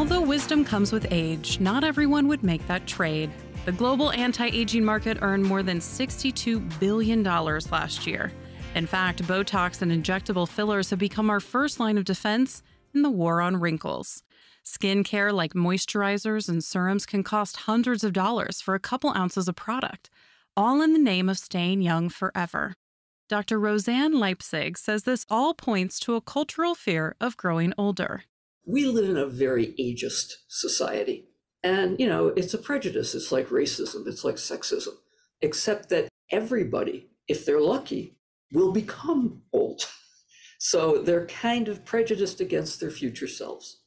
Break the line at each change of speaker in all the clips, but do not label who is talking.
Although wisdom comes with age, not everyone would make that trade. The global anti-aging market earned more than $62 billion last year. In fact, Botox and injectable fillers have become our first line of defense in the war on wrinkles. Skincare like moisturizers and serums can cost hundreds of dollars for a couple ounces of product, all in the name of staying young forever. Dr. Rosanne Leipzig says this all points to a cultural fear of growing older.
We live in a very ageist society. And, it's a prejudice. It's like racism. It's like sexism. Except that everybody, if they're lucky, will become old. So they're kind of prejudiced against their future selves.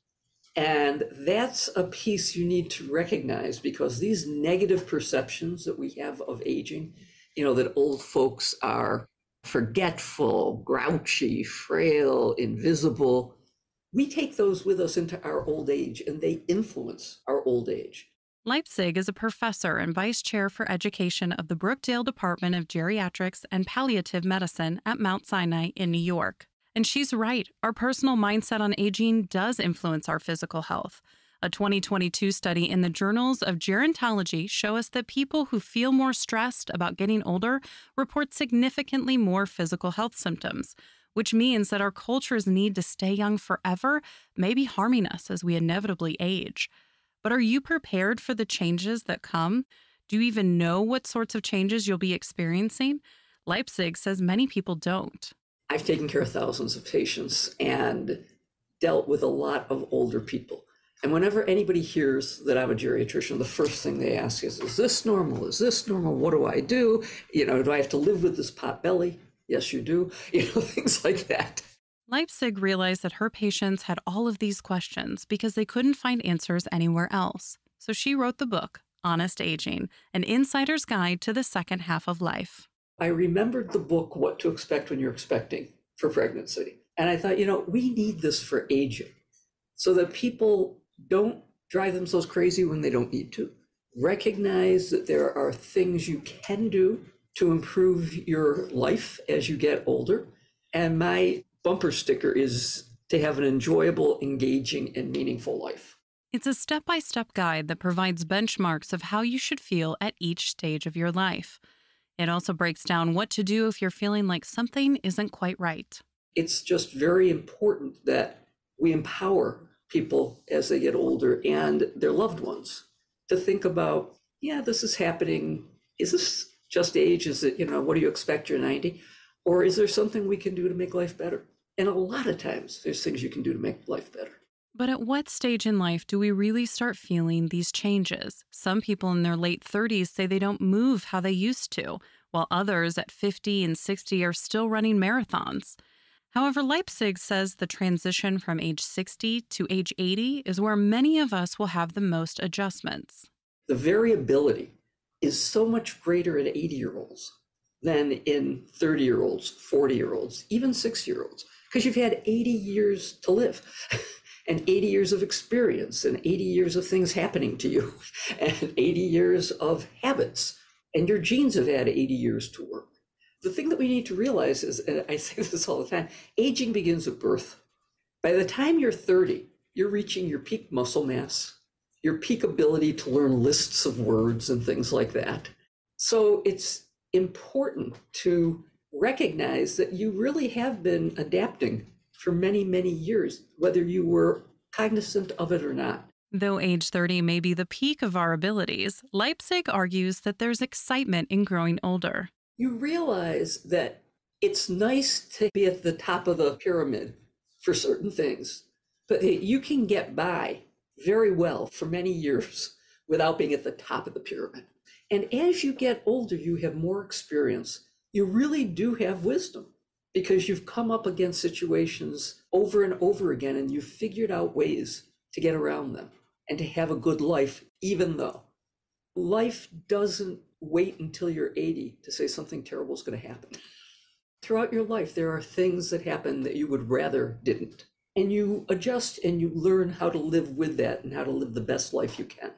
And that's a piece you need to recognize, because these negative perceptions that we have of aging, that old folks are forgetful, grouchy, frail, invisible, we take those with us into our old age, and they influence our old age.
Leipzig is a professor and vice chair for education of the Brookdale Department of Geriatrics and Palliative Medicine at Mount Sinai in New York. And she's right, our personal mindset on aging does influence our physical health. A 2022 study in the Journals of Gerontology show us that people who feel more stressed about getting older report significantly more physical health symptoms, which means that our culture's need to stay young forever may be harming us as we inevitably age. But are you prepared for the changes that come? Do you even know what sorts of changes you'll be experiencing? Leipzig says many people don't.
I've taken care of thousands of patients and dealt with a lot of older people. And whenever anybody hears that I'm a geriatrician, the first thing they ask is this normal? Is this normal? What do I do? Do I have to live with this pot belly? Yes, you do. Things like that.
Leipzig realized that her patients had all of these questions because they couldn't find answers anywhere else. So she wrote the book, Honest Aging, an insider's guide to the second half of life.
I remembered the book, What to Expect When You're Expecting for Pregnancy. And I thought, we need this for aging so that people don't drive themselves crazy when they don't need to. Recognize that there are things you can do to improve your life as you get older. And my bumper sticker is to have an enjoyable, engaging, and meaningful life.
It's a step-by-step guide that provides benchmarks of how you should feel at each stage of your life. It also breaks down what to do if you're feeling like something isn't quite right.
It's just very important that we empower people as they get older and their loved ones to think about, this is happening. Is this just age? Is it, what do you expect? You're 90? Or is there something we can do to make life better? And a lot of times there's things you can do to make life better.
But at what stage in life do we really start feeling these changes? Some people in their late 30s say they don't move how they used to, while others at 50 and 60 are still running marathons. However, Leipzig says the transition from age 60 to age 80 is where many of us will have the most adjustments.
The variability is so much greater in 80-year-olds than in 30-year-olds, 40-year-olds, even 60-year-olds, because you've had 80 years to live. And 80 years of experience, and 80 years of things happening to you, and 80 years of habits, and your genes have had 80 years to work. The thing that we need to realize is, and I say this all the time, aging begins at birth. By the time you're 30, you're reaching your peak muscle mass, your peak ability to learn lists of words and things like that. So it's important to recognize that you really have been adapting for many, many years, whether you were cognizant of it or not.
Though age 30 may be the peak of our abilities, Leipzig argues that there's excitement in growing older.
You realize that it's nice to be at the top of the pyramid for certain things, but you can get by very well for many years without being at the top of the pyramid. And as you get older, you have more experience. You really do have wisdom, because you've come up against situations over and over again, and you've figured out ways to get around them and to have a good life, even though life doesn't wait until you're 80 to say something terrible is going to happen. Throughout your life, there are things that happen that you would rather didn't. And you adjust and you learn how to live with that and how to live the best life you can.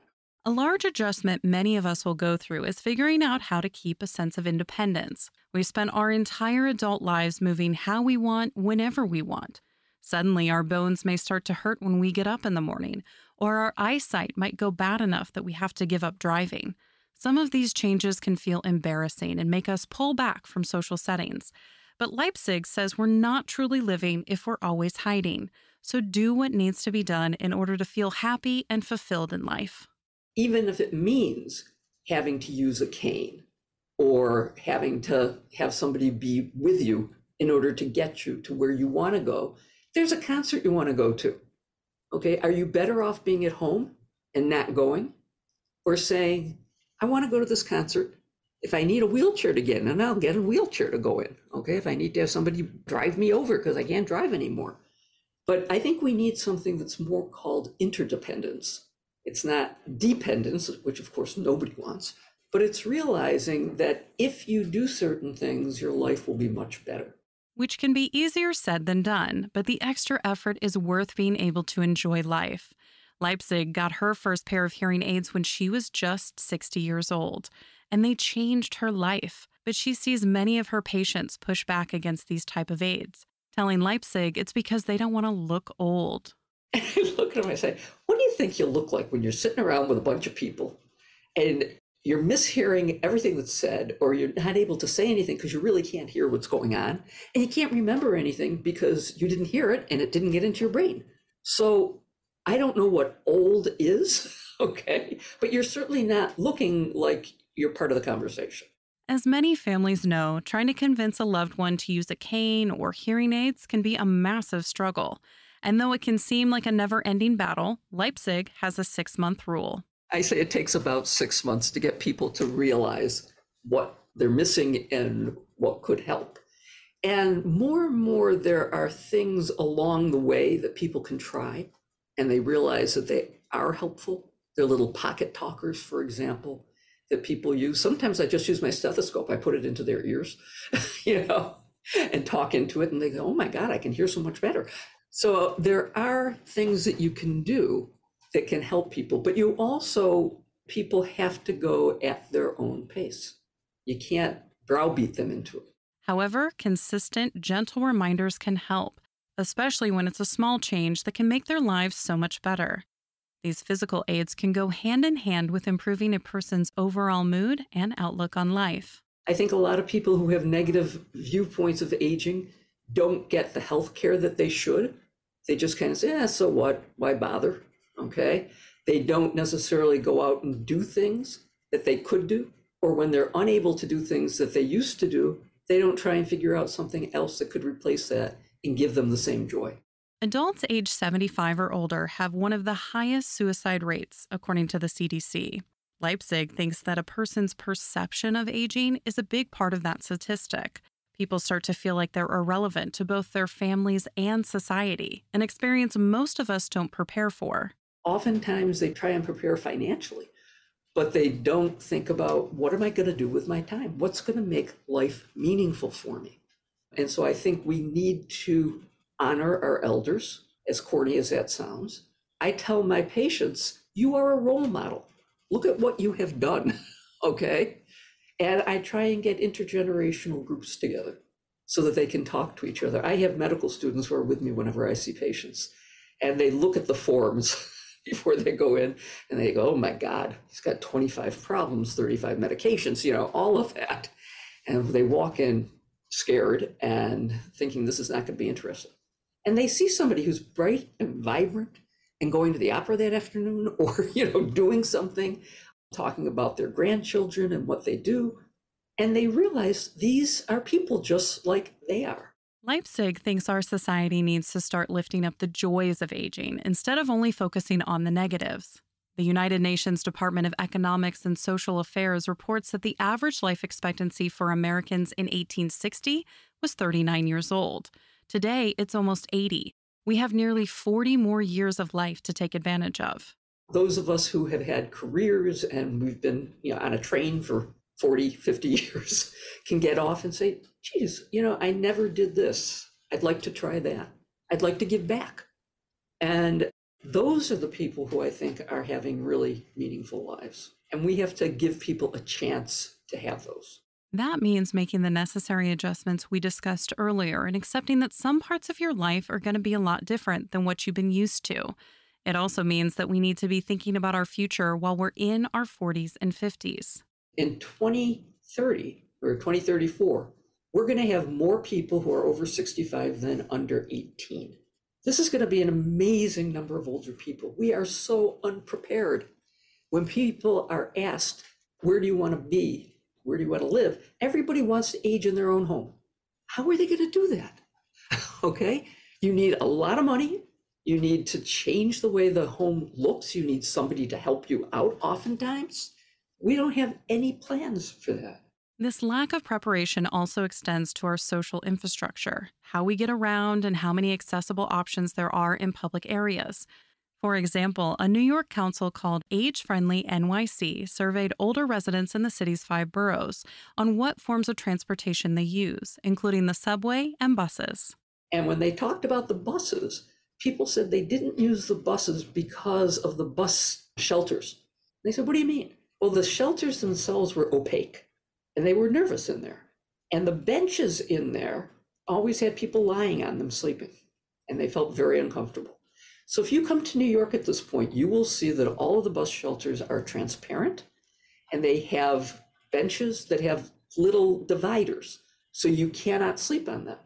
A large adjustment many of us will go through is figuring out how to keep a sense of independence. We spend our entire adult lives moving how we want, whenever we want. Suddenly, our bones may start to hurt when we get up in the morning, or our eyesight might go bad enough that we have to give up driving. Some of these changes can feel embarrassing and make us pull back from social settings. But Leipzig says we're not truly living if we're always hiding. So do what needs to be done in order to feel happy and fulfilled in life.
Even if it means having to use a cane or having to have somebody be with you in order to get you to where you want to go. There's a concert you want to go to. Okay, are you better off being at home and not going, or saying, I want to go to this concert. If I need a wheelchair to get in, and I'll get a wheelchair to go in. Okay, if I need to have somebody drive me over because I can't drive anymore. But I think we need something that's more called interdependence. It's not dependence, which of course nobody wants, but it's realizing that if you do certain things, your life will be much better.
Which can be easier said than done, but the extra effort is worth being able to enjoy life. Leipzig got her first pair of hearing aids when she was just 60 years old, and they changed her life. But she sees many of her patients push back against these type of aids, telling Leipzig it's because they don't want to look old.
I look at him and I say, what do you think you look like when you're sitting around with a bunch of people and you're mishearing everything that's said, or you're not able to say anything because you really can't hear what's going on, and you can't remember anything because you didn't hear it and it didn't get into your brain. So I don't know what old is, okay, but you're certainly not looking like you're part of the conversation.
As many families know, trying to convince a loved one to use a cane or hearing aids can be a massive struggle. And though it can seem like a never-ending battle, Leipzig has a 6-month rule.
I say it takes about 6 months to get people to realize what they're missing and what could help. And more, there are things along the way that people can try, and they realize that they are helpful. They're little pocket talkers, for example, that people use. Sometimes I just use my stethoscope. I put it into their ears, and talk into it, and they go, oh my God, I can hear so much better. So there are things that you can do that can help people, but people have to go at their own pace. You can't browbeat them into it.
However, consistent, gentle reminders can help, especially when it's a small change that can make their lives so much better. These physical aids can go hand in hand with improving a person's overall mood and outlook on life.
I think a lot of people who have negative viewpoints of aging don't get the health care that they should. They just kind of say, so what? Why bother? Okay. They don't necessarily go out and do things that they could do, or when they're unable to do things that they used to do, they don't try and figure out something else that could replace that and give them the same joy.
Adults age 75 or older have one of the highest suicide rates, according to the CDC. Leipzig thinks that a person's perception of aging is a big part of that statistic. People start to feel like they're irrelevant to both their families and society, an experience most of us don't prepare for.
Oftentimes they try and prepare financially, but they don't think about, what am I going to do with my time? What's going to make life meaningful for me? And so I think we need to honor our elders, as corny as that sounds. I tell my patients, you are a role model. Look at what you have done, okay? And I try and get intergenerational groups together so that they can talk to each other. I have medical students who are with me whenever I see patients, and they look at the forms before they go in, and they go, oh my God, he's got 25 problems, 35 medications, all of that. And they walk in scared and thinking this is not going to be interesting. And they see somebody who's bright and vibrant and going to the opera that afternoon, or, doing something, talking about their grandchildren and what they do. And they realize these are people just like they are.
Leipzig thinks our society needs to start lifting up the joys of aging instead of only focusing on the negatives. The United Nations Department of Economics and Social Affairs reports that the average life expectancy for Americans in 1860 was 39 years old. Today, it's almost 80. We have nearly 40 more years of life to take advantage of.
Those of us who have had careers and we've been on a train for 40, 50 years can get off and say, geez, I never did this. I'd like to try that. I'd like to give back. And those are the people who I think are having really meaningful lives. And we have to give people a chance to have those.
That means making the necessary adjustments we discussed earlier and accepting that some parts of your life are going to be a lot different than what you've been used to. It also means that we need to be thinking about our future while we're in our 40s and 50s.
In 2030 or 2034, we're going to have more people who are over 65 than under 18. This is going to be an amazing number of older people. We are so unprepared. When people are asked, where do you want to be? Where do you want to live? Everybody wants to age in their own home. How are they going to do that? Okay, you need a lot of money. You need to change the way the home looks. You need somebody to help you out oftentimes. We don't have any plans for that.
This lack of preparation also extends to our social infrastructure, how we get around and how many accessible options there are in public areas. For example, a New York council called Age Friendly NYC surveyed older residents in the city's 5 boroughs on what forms of transportation they use, including the subway and buses.
And when they talked about the buses, people said they didn't use the buses because of the bus shelters. They said, what do you mean? Well, the shelters themselves were opaque and they were nervous in there. And the benches in there always had people lying on them sleeping, and they felt very uncomfortable. So if you come to New York at this point, you will see that all of the bus shelters are transparent and they have benches that have little dividers, so you cannot sleep on them.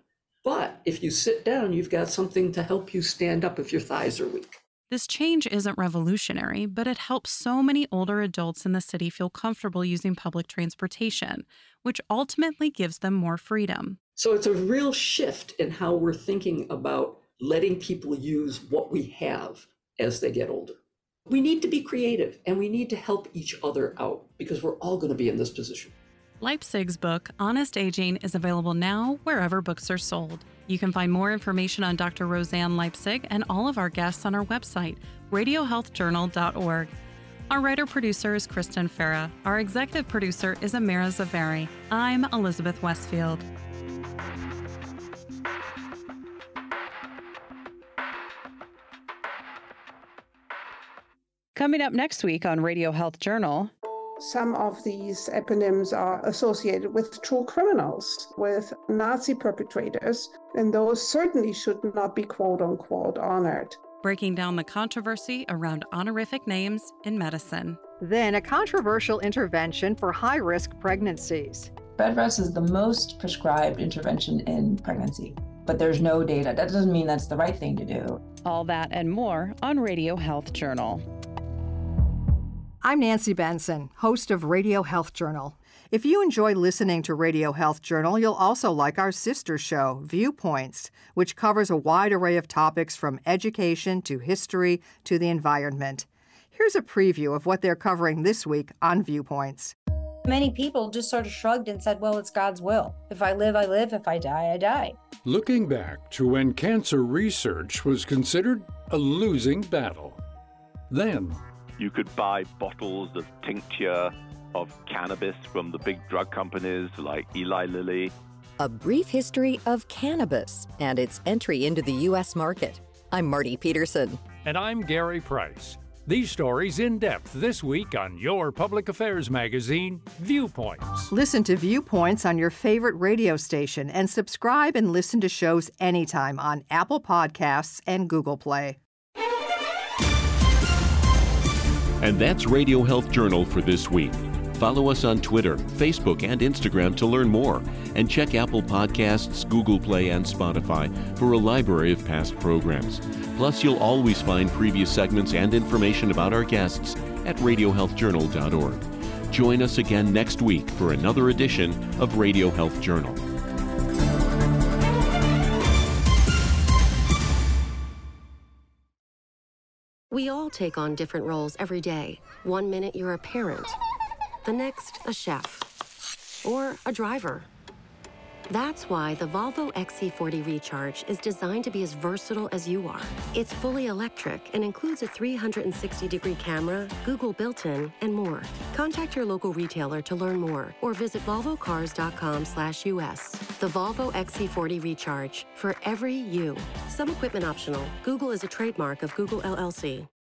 But if you sit down, you've got something to help you stand up if your thighs are weak.
This change isn't revolutionary, but it helps so many older adults in the city feel comfortable using public transportation, which ultimately gives them more freedom.
So it's a real shift in how we're thinking about letting people use what we have as they get older. We need to be creative and we need to help each other out because we're all going to be in this position.
Leipzig's book, Honest Aging, is available now wherever books are sold. You can find more information on Dr. Rosanne Leipzig and all of our guests on our website, radiohealthjournal.org. Our writer-producer is Kristen Farah. Our executive producer is Amira Zavari. I'm Elizabeth Westfield. Coming up next week on Radio Health Journal.
Some of these eponyms are associated with true criminals, with Nazi perpetrators, and those certainly should not be quote unquote honored.
Breaking down the controversy around honorific names in medicine.
Then a controversial intervention for high-risk pregnancies.
Bed rest is the most prescribed intervention in pregnancy, but there's no data. That doesn't mean that's the right thing to do.
All that and more on Radio Health Journal.
I'm Nancy Benson, host of Radio Health Journal. If you enjoy listening to Radio Health Journal, you'll also like our sister show, Viewpoints, which covers a wide array of topics from education to history to the environment. Here's a preview of what they're covering this week on Viewpoints.
Many people just sort of shrugged and said, well, it's God's will. If I live, I live. If I die, I die.
Looking back to when cancer research was considered a losing battle. Then,
you could buy bottles of tincture of cannabis from the big drug companies like Eli Lilly.
A brief history of cannabis and its entry into the U.S. market. I'm Marty Peterson.
And I'm Gary Price. These stories in depth this week on your public affairs magazine, Viewpoints.
Listen to Viewpoints on your favorite radio station and subscribe and listen to shows anytime on Apple Podcasts and Google Play.
And that's Radio Health Journal for this week. Follow us on Twitter, Facebook, and Instagram to learn more. And check Apple Podcasts, Google Play, and Spotify for a library of past programs. Plus, you'll always find previous segments and information about our guests at radiohealthjournal.org. Join us again next week for another edition of Radio Health Journal.
We all take on different roles every day. 1 minute you're a parent, the next a chef, or a driver. That's why the Volvo XC40 Recharge is designed to be as versatile as you are. It's fully electric and includes a 360-degree camera, Google built-in, and more. Contact your local retailer to learn more or visit volvocars.com/US. The Volvo XC40 Recharge, for every you. Some equipment optional. Google is a trademark of Google LLC.